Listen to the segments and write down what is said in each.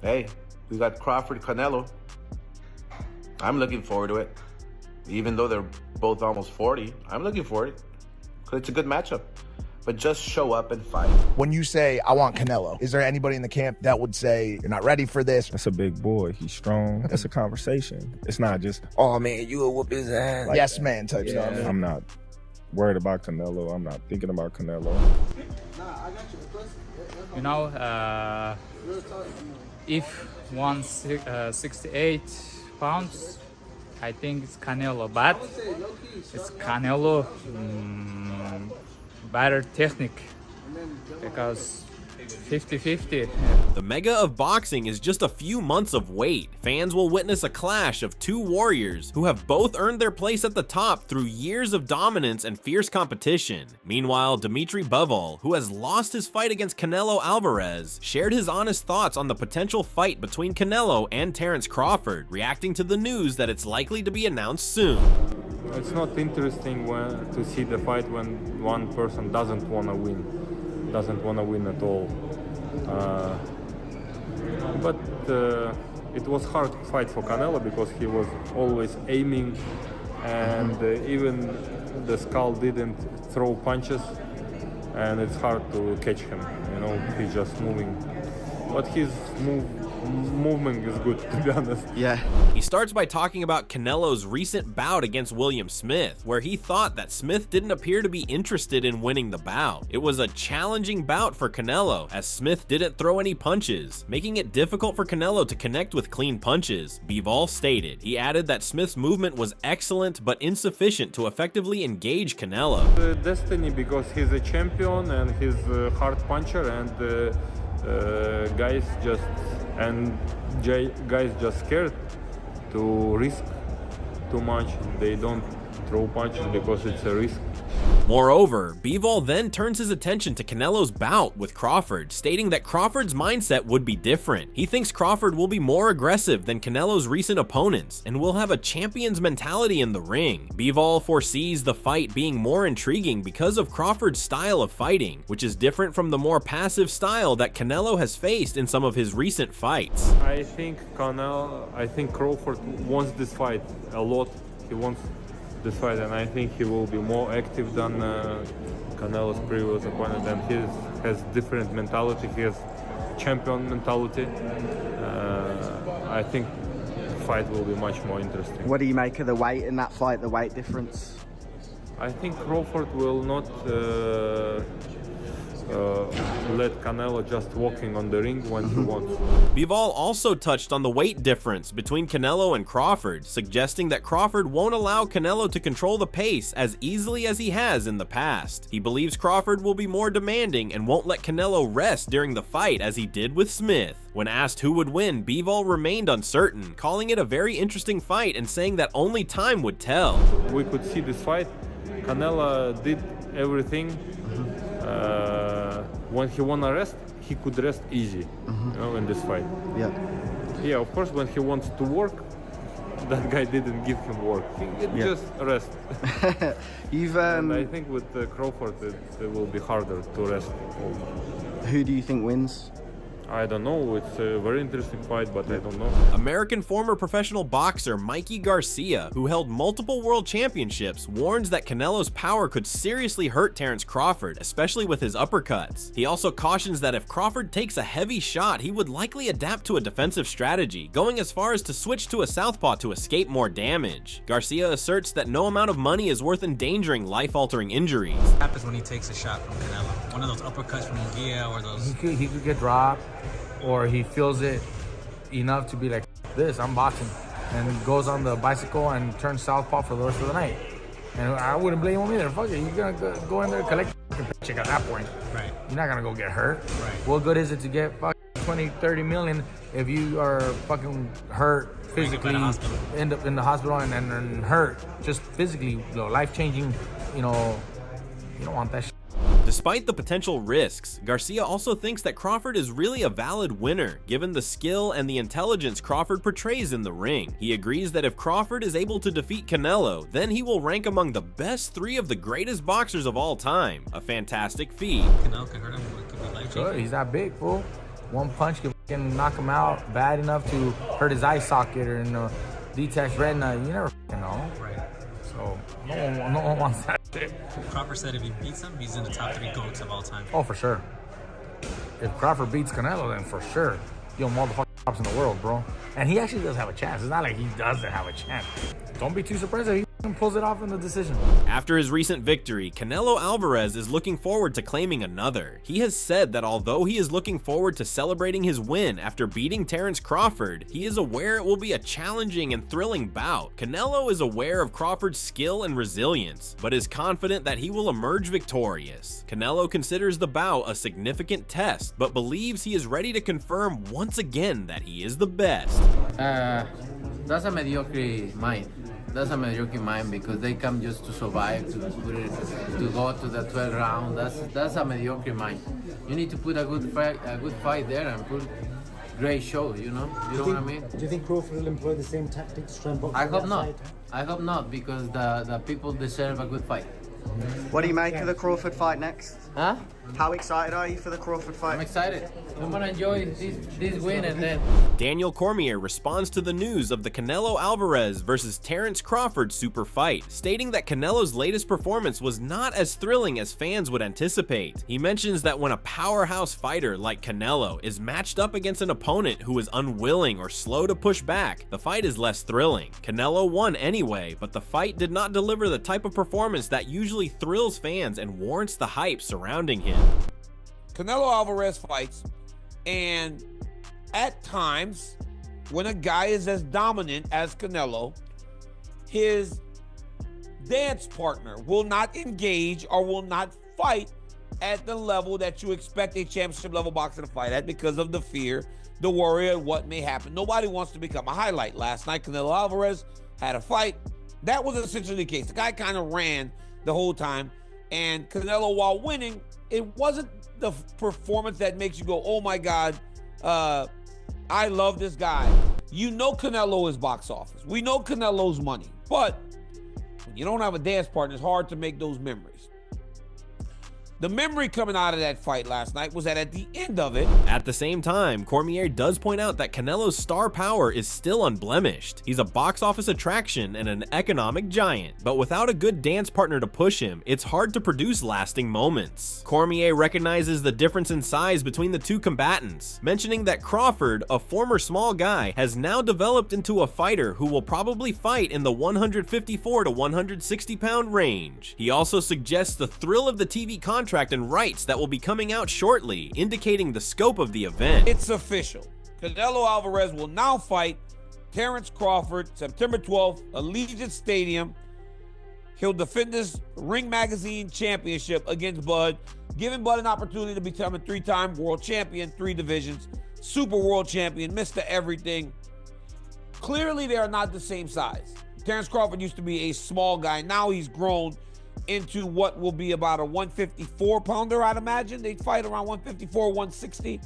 Hey, we got Crawford, Canelo. I'm looking forward to it. Even though they're both almost 40, I'm looking forward to it. 'Cause it's a good matchup. But just show up and fight. When you say, I want Canelo, is there anybody in the camp that would say, you're not ready for this? That's a big boy. He's strong. That's a conversation. It's not just, oh man, you will whoop his ass. Like yes, man type stuff. I'm not worried about Canelo. I'm not thinking about Canelo. You know, if 168 pounds, I think it's Canelo, but it's Canelo better technique because 50-50. The mega of boxing is just a few months of wait. Fans will witness a clash of two warriors who have both earned their place at the top through years of dominance and fierce competition. Meanwhile, Bivol, who has lost his fight against Canelo Alvarez, shared his honest thoughts on the potential fight between Canelo and Terence Crawford, reacting to the news that it's likely to be announced soon. It's not interesting to see the fight when one person doesn't want to win at all. But it was hard fight for Canelo because he was always aiming, and even the skull didn't throw punches, and it's hard to catch him. You know, he's just moving, but his movement is good, to be honest. Yeah. He starts by talking about Canelo's recent bout against William Smith, where he thought that Smith didn't appear to be interested in winning the bout. It was a challenging bout for Canelo, as Smith didn't throw any punches, making it difficult for Canelo to connect with clean punches, Bivol stated. He added that Smith's movement was excellent but insufficient to effectively engage Canelo. Destiny, because he's a champion and he's a hard puncher, and guys just scared to risk too much. They don't throw punches because it's a risk. Moreover, Bivol then turns his attention to Canelo's bout with Crawford, stating that Crawford's mindset would be different. He thinks Crawford will be more aggressive than Canelo's recent opponents and will have a champion's mentality in the ring. Bivol foresees the fight being more intriguing because of Crawford's style of fighting, which is different from the more passive style that Canelo has faced in some of his recent fights. I think Crawford wants this fight a lot. He wants this fight, and I think he will be more active than Canelo's previous opponent, and he has different mentality. He has champion mentality. I think the fight will be much more interesting. What do you make of the weight in that fight, the weight difference? I think Crawford will not let Canelo just walking on the ring when he wants. Bivol also touched on the weight difference between Canelo and Crawford, suggesting that Crawford won't allow Canelo to control the pace as easily as he has in the past. He believes Crawford will be more demanding and won't let Canelo rest during the fight as he did with Smith. When asked who would win, Bivol remained uncertain, calling it a very interesting fight and saying that only time would tell. We could see this fight. Canelo did everything. When he wanna rest, he could rest easy, you know, in this fight. Yeah, of course, when he wants to work, that guy didn't give him work. He just rest. And I think with Crawford, it will be harder to rest. Who do you think wins? I don't know. It's a very interesting fight, but I don't know. American former professional boxer Mikey Garcia, who held multiple world championships, warns that Canelo's power could seriously hurt Terence Crawford, especially with his uppercuts. He also cautions that if Crawford takes a heavy shot, he would likely adapt to a defensive strategy, going as far as to switch to a southpaw to escape more damage. Garcia asserts that no amount of money is worth endangering life-altering injuries. What happens when he takes a shot from Canelo? One of those uppercuts from Garcia or those... He could get dropped, or he feels it enough to be like, this, I'm boxing, and goes on the bicycle and turns southpaw for the rest of the night. And I wouldn't blame him either. Fuck it, you're gonna go in there, collect a paycheck at that point. Right. You're not gonna go get hurt. Right. What good is it to get fucking 20, 30 million if you are fucking hurt physically, end up in the hospital and hurt just physically, life-changing, you don't want that shit. Despite the potential risks, Garcia also thinks that Crawford is really a valid winner, given the skill and the intelligence Crawford portrays in the ring. He agrees that if Crawford is able to defeat Canelo, then he will rank among the best 3 of the greatest boxers of all time, a fantastic feat. Canelo can hurt him, it could be life-changing. Sure, he's that big, fool. One punch can can knock him out bad enough to hurt his eye socket or detach retina. You never know. Right. So no one wants that shit. Crawford said if he beats him, he's in the top 3 GOATs of all time. Oh, for sure. If Crawford beats Canelo, then for sure, he'll motherfucking tops in the world, bro. And he actually does have a chance. It's not like he doesn't have a chance. Don't be too surprised if he pulls it off in the decision. After his recent victory, Canelo Alvarez is looking forward to claiming another. He has said that although he is looking forward to celebrating his win after beating Terence Crawford, he is aware it will be a challenging and thrilling bout. Canelo is aware of Crawford's skill and resilience, but is confident that he will emerge victorious. Canelo considers the bout a significant test, but believes he is ready to confirm once again that he is the best. That's a mediocre mind. That's a mediocre mind because they come just to survive, to go to the 12th round. That's a mediocre mind. You need to put a good fight there and put great show. You know what I mean? Do you think Crawford will employ the same tactics to try and box? I hope not. I hope not because the people deserve a good fight. What do you make of the Crawford fight next? Huh? How excited are you for the Crawford fight? I'm excited. I'm gonna enjoy this win and then. Daniel Cormier responds to the news of the Canelo Alvarez versus Terence Crawford super fight, stating that Canelo's latest performance was not as thrilling as fans would anticipate. He mentions that when a powerhouse fighter like Canelo is matched up against an opponent who is unwilling or slow to push back, the fight is less thrilling. Canelo won anyway, but the fight did not deliver the type of performance that usually thrills fans and warrants the hype surrounding him. Canelo Alvarez fights, and at times, when a guy is as dominant as Canelo, his dance partner will not engage or will not fight at the level that you expect a championship level boxer to fight at because of the fear, the worry of what may happen. Nobody wants to become a highlight. Last night, Canelo Alvarez had a fight. That was essentially the case. The guy kind of ran the whole time, and Canelo, while winning, it wasn't the performance that makes you go, oh my God, I love this guy. You know Canelo is box office. We know Canelo's money. But when you don't have a dance partner, it's hard to make those memories. The memory coming out of that fight last night was that at the end of it... At the same time, Cormier does point out that Canelo's star power is still unblemished. He's a box office attraction and an economic giant, but without a good dance partner to push him, it's hard to produce lasting moments. Cormier recognizes the difference in size between the two combatants, mentioning that Crawford, a former small guy, has now developed into a fighter who will probably fight in the 154 to 160 pound range. He also suggests the thrill of the TV contract and rights that will be coming out shortly, indicating the scope of the event. It's official. Canelo Alvarez will now fight Terence Crawford September 12th, Allegiant Stadium. He'll defend this Ring Magazine championship against Bud, giving Bud an opportunity to become a 3-time world champion, 3 divisions, super world champion, Mr. Everything. Clearly, they are not the same size. Terence Crawford used to be a small guy. Now he's grown into what will be about a 154 pounder, I'd imagine. They'd fight around 154, 160.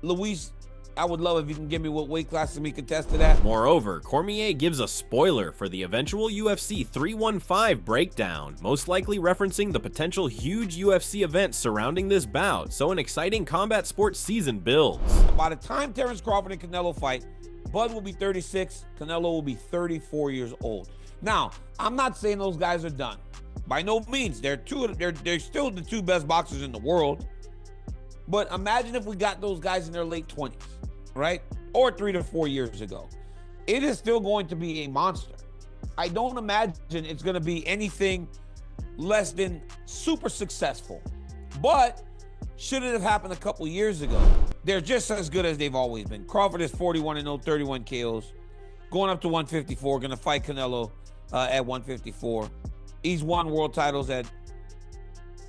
Luis, I would love if you can give me what weight class and me contest to that. Moreover, Cormier gives a spoiler for the eventual UFC 315 breakdown, most likely referencing the potential huge UFC event surrounding this bout, so an exciting combat sports season builds. By the time Terence Crawford and Canelo fight, Bud will be 36, Canelo will be 34 years old. Now, I'm not saying those guys are done. By no means. They're still the 2 best boxers in the world. But imagine if we got those guys in their late 20s, right? Or 3 to 4 years ago. It is still going to be a monster. I don't imagine it's going to be anything less than super successful. But should it have happened a couple years ago, they're just as good as they've always been. Crawford is 41-0, 31 KOs. Going up to 154, going to fight Canelo at 154. He's won world titles at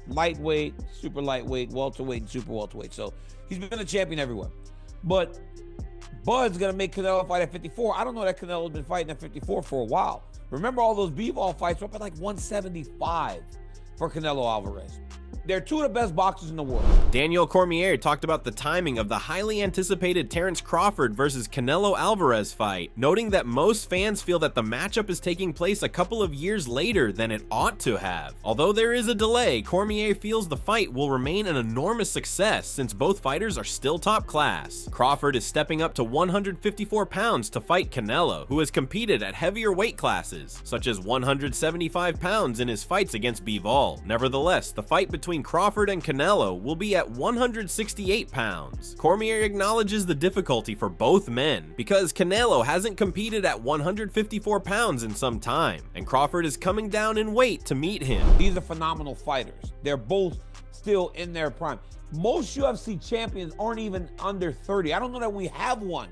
lightweight, super lightweight, welterweight, and super welterweight. So he's been a champion everywhere. But Bud's going to make Canelo fight at 54. I don't know that Canelo's been fighting at 54 for a while. Remember all those Bivol fights were up at like 175 for Canelo Alvarez. They're two of the best boxers in the world. Daniel Cormier talked about the timing of the highly anticipated Terence Crawford versus Canelo Alvarez fight, noting that most fans feel that the matchup is taking place a couple of years later than it ought to have. Although there is a delay, Cormier feels the fight will remain an enormous success since both fighters are still top class. Crawford is stepping up to 154 pounds to fight Canelo, who has competed at heavier weight classes, such as 175 pounds in his fights against Bivol. Nevertheless, the fight between Crawford and Canelo will be at 168 pounds. Cormier acknowledges the difficulty for both men because Canelo hasn't competed at 154 pounds in some time, and Crawford is coming down in weight to meet him. These are phenomenal fighters. They're both still in their prime. Most UFC champions aren't even under 30. I don't know that we have one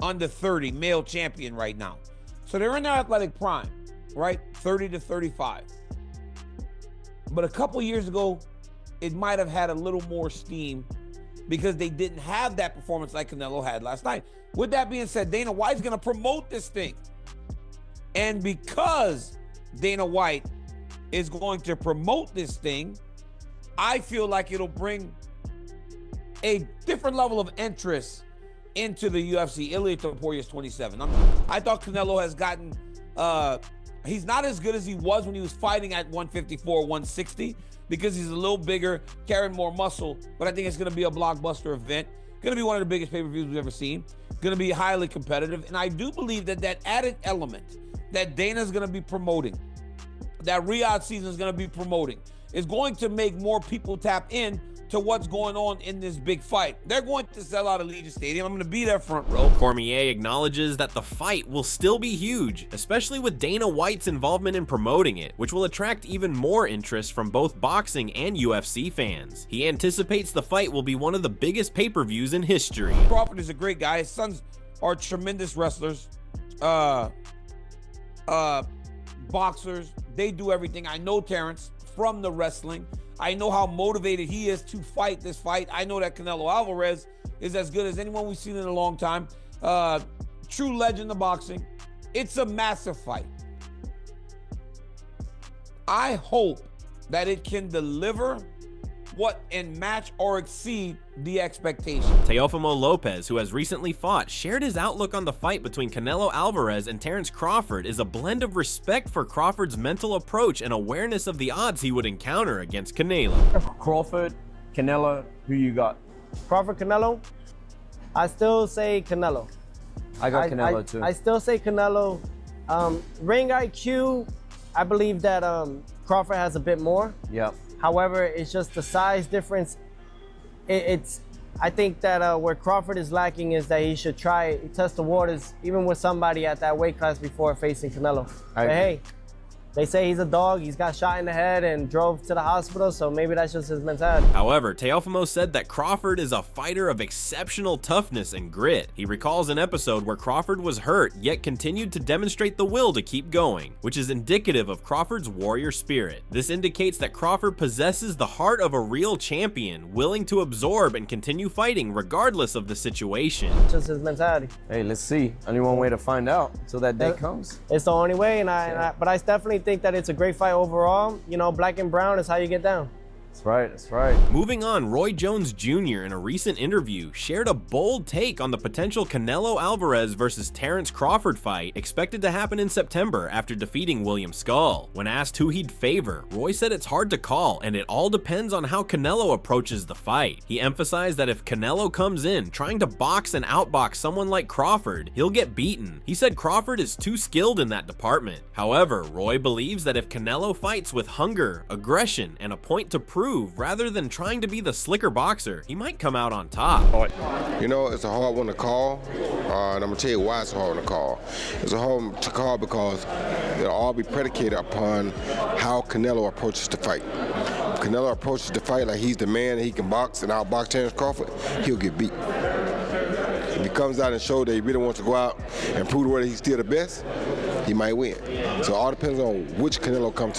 under 30 male champion right now. So they're in their athletic prime, right? 30 to 35. But a couple years ago, it might have had a little more steam because they didn't have that performance like Canelo had last night. With that being said, Dana White's going to promote this thing. And because Dana White is going to promote this thing, I feel like it'll bring a different level of interest into the UFC. Ilia Topuria is 27. I thought Canelo has gotten... he's not as good as he was when he was fighting at 154, 160 because he's a little bigger, carrying more muscle, but I think it's going to be a blockbuster event. Going to be one of the biggest pay-per-views we've ever seen. Going to be highly competitive, and I do believe that that added element that Dana's going to be promoting, that Riyadh season is going to be promoting, is going to make more people tap in to what's going on in this big fight. They're going to sell out Allegiant Stadium. I'm going to be there front row. Cormier acknowledges that the fight will still be huge, especially with Dana White's involvement in promoting it, which will attract even more interest from both boxing and UFC fans. He anticipates the fight will be one of the biggest pay-per-views in history. Crawford is a great guy. His sons are tremendous wrestlers, boxers. They do everything. I know Terence from the wrestling. I know how motivated he is to fight this fight. I know that Canelo Alvarez is as good as anyone we've seen in a long time. True legend of boxing. It's a massive fight. I hope that it can deliver what and match or exceed the expectation. Teofimo Lopez, who has recently fought, shared his outlook on the fight between Canelo Alvarez and Terence Crawford is a blend of respect for Crawford's mental approach and awareness of the odds he would encounter against Canelo. Crawford, Canelo, who you got? Crawford, Canelo? I still say Canelo. I got Canelo too. I still say Canelo. Ring IQ, I believe that Crawford has a bit more. Yep. However, it's just the size difference. I think that where Crawford is lacking is that he should test the waters even with somebody at that weight class before facing Canelo. But hey, they say he's a dog. He's got shot in the head and drove to the hospital, so maybe that's just his mentality. However, Teofimo said that Crawford is a fighter of exceptional toughness and grit. He recalls an episode where Crawford was hurt, yet continued to demonstrate the will to keep going, which is indicative of Crawford's warrior spirit. This indicates that Crawford possesses the heart of a real champion, willing to absorb and continue fighting regardless of the situation. It's just his mentality. Hey, let's see. Only one way to find out until that day comes. It's the only way, but I definitely think that it's a great fight overall. You know, black and brown is how you get down. That's right, that's right. Moving on, Roy Jones Jr. in a recent interview shared a bold take on the potential Canelo Alvarez versus Terence Crawford fight expected to happen in September after defeating William Skull. When asked who he'd favor, Roy said it's hard to call and it all depends on how Canelo approaches the fight. He emphasized that if Canelo comes in trying to box and outbox someone like Crawford, he'll get beaten. He said Crawford is too skilled in that department. However, Roy believes that if Canelo fights with hunger, aggression, and a point to prove rather than trying to be the slicker boxer, he might come out on top. You know, it's a hard one to call, and I'm gonna tell you why it's a hard one to call. It's a hard one to call because it'll all be predicated upon how Canelo approaches the fight. If Canelo approaches the fight like he's the man and he can box and outbox Terence Crawford, he'll get beat. If he comes out and shows that he really wants to go out and prove whether he's still the best, he might win. So it all depends on which Canelo come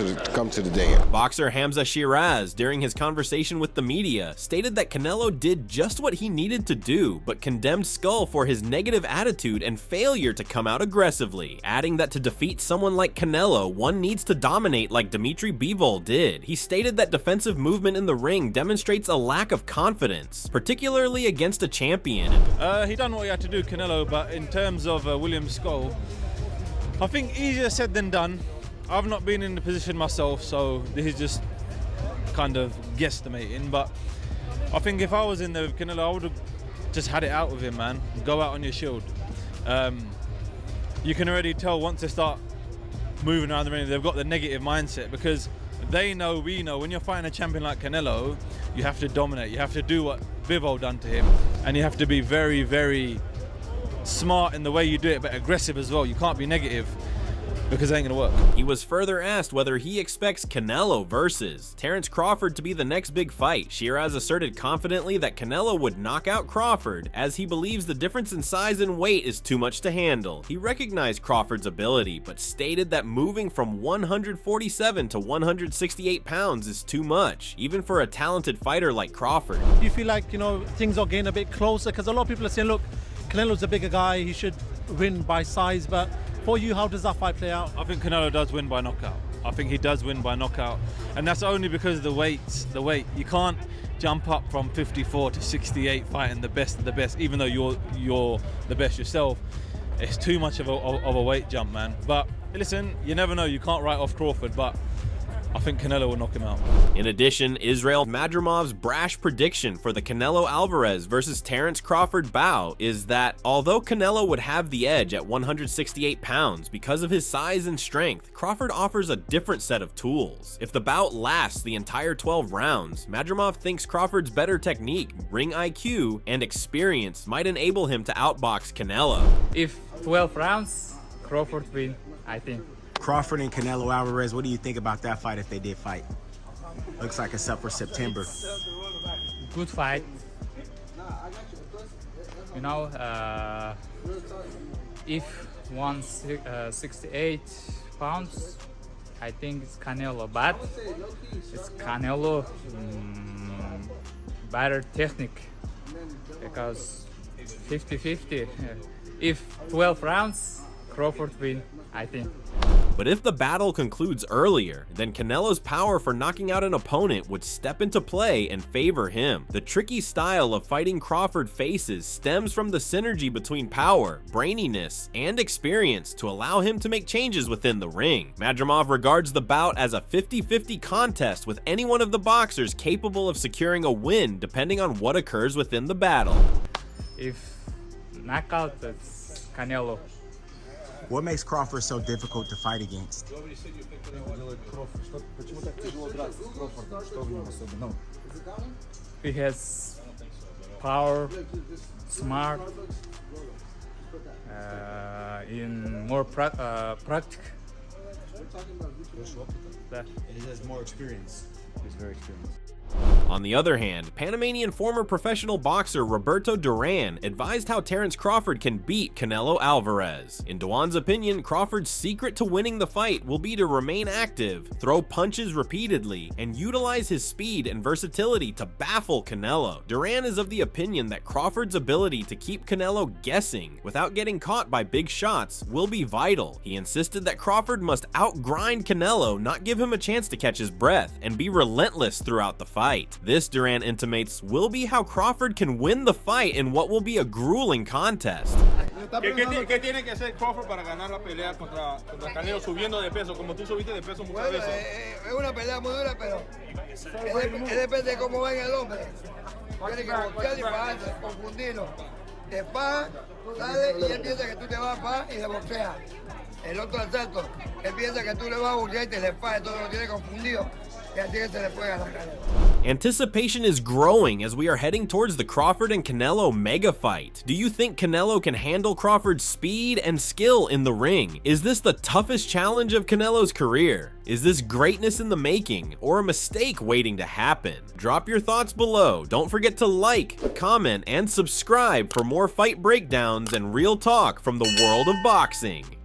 to the dance. Boxer Hamza Shiraz, during his conversation with the media, stated that Canelo did just what he needed to do, but condemned Skull for his negative attitude and failure to come out aggressively, adding that to defeat someone like Canelo, one needs to dominate like Dimitri Bivol did. He stated that defensive movement in the ring demonstrates a lack of confidence, particularly against a champion. He done what he had to do, Canelo, but in terms of William Skull, I think easier said than done. I've not been in the position myself, so this is just kind of guesstimating, but I think if I was in there with Canelo, I would have just had it out with him, man. Go out on your shield. You can already tell once they start moving around the ring, they've got the negative mindset, because they know, we know, when you're fighting a champion like Canelo, you have to dominate. You have to do what Bivol done to him, and you have to be very, very smart in the way you do it, but aggressive as well. You can't be negative, because it ain't gonna work. He was further asked whether he expects Canelo versus Terence Crawford to be the next big fight. Shiraz asserted confidently that Canelo would knock out Crawford, as he believes the difference in size and weight is too much to handle. He recognized Crawford's ability, but stated that moving from 147 to 168 pounds is too much, even for a talented fighter like Crawford. Do you feel like, things are getting a bit closer? Because a lot of people are saying, look, Canelo's a bigger guy, he should win by size, but for you, how does that fight play out? I think Canelo does win by knockout. I think he does win by knockout, and that's only because of the weight. You can't jump up from 54 to 68 fighting the best of the best, even though you're the best yourself. It's too much of a weight jump, man. But listen, you never know. You can't write off Crawford, but I think Canelo will knock him out. In addition, Israel Madrimov's brash prediction for the Canelo Alvarez versus Terence Crawford bout is that although Canelo would have the edge at 168 pounds because of his size and strength, Crawford offers a different set of tools. If the bout lasts the entire 12 rounds, Madrimov thinks Crawford's better technique, ring IQ, and experience might enable him to outbox Canelo. If 12 rounds, Crawford win, I think. Crawford and Canelo Alvarez, what do you think about that fight if they did fight? Looks like it's up for September. Good fight. If 168 pounds, I think it's Canelo, but it's Canelo better technique, because 50-50. If 12 rounds, Crawford win, I think. But if the battle concludes earlier, then Canelo's power for knocking out an opponent would step into play and favor him. The tricky style of fighting Crawford faces stems from the synergy between power, braininess, and experience to allow him to make changes within the ring. Madrimov regards the bout as a 50-50 contest with any one of the boxers capable of securing a win depending on what occurs within the battle. If knockout, it's Canelo. What makes Crawford so difficult to fight against? He has power, smart, in more practical. He has more experience. He's very experienced. On the other hand, Panamanian former professional boxer Roberto Duran advised how Terence Crawford can beat Canelo Alvarez. In Duran's opinion, Crawford's secret to winning the fight will be to remain active, throw punches repeatedly, and utilize his speed and versatility to baffle Canelo. Duran is of the opinion that Crawford's ability to keep Canelo guessing without getting caught by big shots will be vital. He insisted that Crawford must outgrind Canelo, not give him a chance to catch his breath, and be relentless throughout the fight. This, Duran intimates, will be how Crawford can win the fight in what will be a grueling contest. ¿Qué tiene que hacer Crawford para ganar la pelea contra Canelo subiendo de peso, como tú subiste de peso muchas veces? Es una pelea muy dura, pero depende de cómo venga el hombre. Tiene que voltear y bajarse, confundirlo. Te paga, sale y él piensa que tú te vas a pagar y le boxea. El otro asalto, él piensa que tú le vas a boxear y te le paga, entonces lo tiene confundido. Anticipation is growing as we are heading towards the Crawford and Canelo mega fight. Do you think Canelo can handle Crawford's speed and skill in the ring? Is this the toughest challenge of Canelo's career? Is this greatness in the making, or a mistake waiting to happen? Drop your thoughts below. Don't forget to like, comment, and subscribe for more fight breakdowns and real talk from the world of boxing.